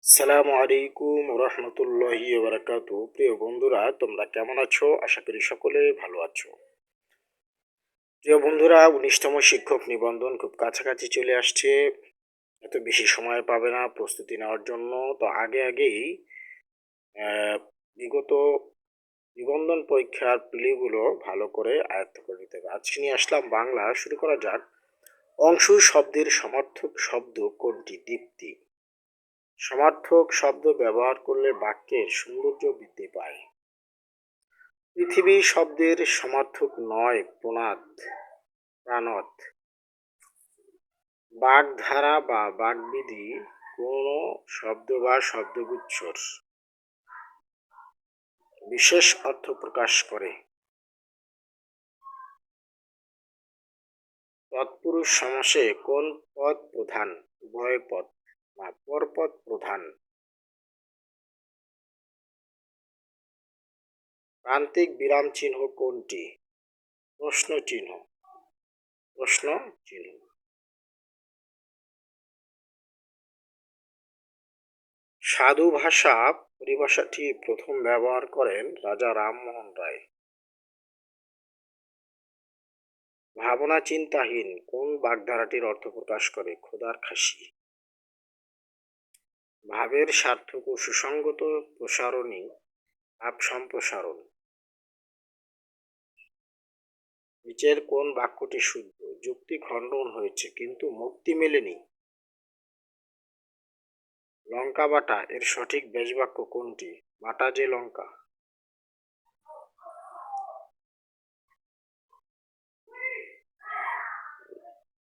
সালামু আলাইকুম রহমতুল্লাহি বারাকাতু। প্রিয় বন্ধুরা, তোমরা কেমন আছো? আশা করি সকলে ভালো আছো। প্রিয় বন্ধুরা, 19তম শিক্ষক নিবন্ধন খুব কাছাকাছি চলে আসছে। এত বেশি সময় পাবে না প্রস্তুতি নেওয়ার জন্য, তো আগেই বিগত নিবন্ধন পরীক্ষার প্রিলিগুলো ভালো করে আয়ত্ত করে নিতে হবে। আজকে নিয়ে আসলাম বাংলা। শুরু করা যাক। অংশ শব্দের সমার্থক শব্দ কোনটি? দীপ্তি। সমার্থক শব্দ ব্যবহার করলে বাক্যের সৌন্দর্য বৃদ্ধি পায়। পৃথিবী শব্দের সমার্থক নয় প্রাণত। বাগধারা বা বাগবিধি কোন শব্দ বা শব্দগুচ্ছর বিশেষ অর্থ প্রকাশ করে। তৎপুরুষ সমাসে কোন পদ প্রধান? উভয় পদ বা পরপদ প্রধান। প্রান্তিক বিরাম চিহ্ন কোনটি? প্রশ্ন চিহ্ন। সাধু ভাষা পরিভাষাটি প্রথম ব্যবহার করেন রাজা রামমোহন রায়। ভাবনা চিন্তাহীন কোন বাগধারাটির অর্থ প্রকাশ করে? খোদার খাসি। ভাবের সার্থক ও সুসংগত প্রসারণই ভাব সম্প্রসারণ। নিচের কোন বাক্যটি শুদ্ধ? যুক্তি খণ্ডন হয়েছে কিন্তু মুক্তি মেলেনি। লঙ্কা বাটা এর সঠিক ব্যাসবাক্য কোনটি? বাটা যে লঙ্কা।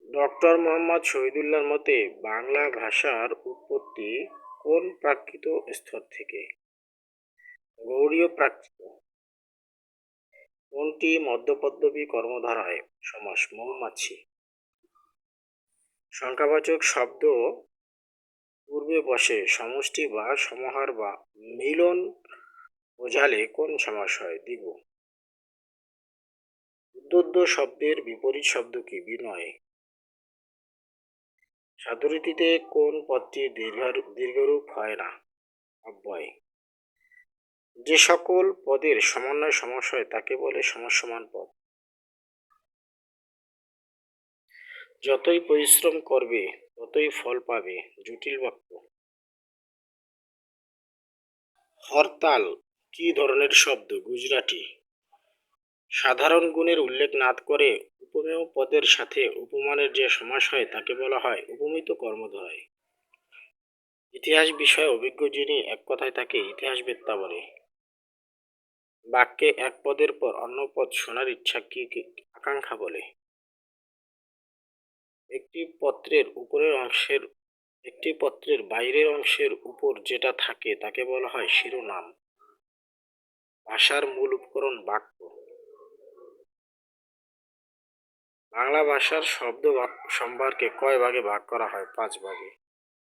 ডক্টর মোহাম্মদ শহীদুল্লাহর মতে বাংলা ভাষার উৎপত্তি কোন প্রাকৃত স্তর থেকে? গৌড়ীয় প্রাকৃত। কোনটি মধ্যপদবী কর্মধারায় সমাস? মৌমাছি। সংখ্যাবাচক শব্দ পূর্বে বসে সমষ্টি বা সমাহার বা মিলন বোঝালে কোন সমাস হয়? দ্বিগু। উদ্যোদ্য শব্দের বিপরীত শব্দ কি? বিনয়। সাধুরীতিতে কোন পদটি দীর্ঘরূপ হয় না? অব্যয়। যে সকল পদের সমন্বয় সমাস হয় তাকে বলে সমান পদ। যতই পরিশ্রম করবে ততই ফল পাবে। জটিল বাক্য। হরতাল কি ধরনের শব্দ? গুজরাটি। সাধারণ গুণের উল্লেখ না করে উপমেয় পদের সাথে উপমানের যে সমাস হয় তাকে বলা হয় উপমিত কর্মধারয়। ইতিহাস বিষয়ে অভিজ্ঞ যিনি এক কথায় তাকে ইতিহাসবেত্তা বলে। বাক্যে এক পদের পর অন্য পদ শোনার ইচ্ছা কি আকাঙ্ক্ষা বলে। একটি পত্রের বাইরের অংশের উপর যেটা থাকে তাকে বলা হয় শিরোনাম। ভাষার মূল উপকরণ বাক্য। বাংলা ভাষার শব্দ সম্ভারকে কয় ভাগে ভাগ করা হয়? 5 ভাগে।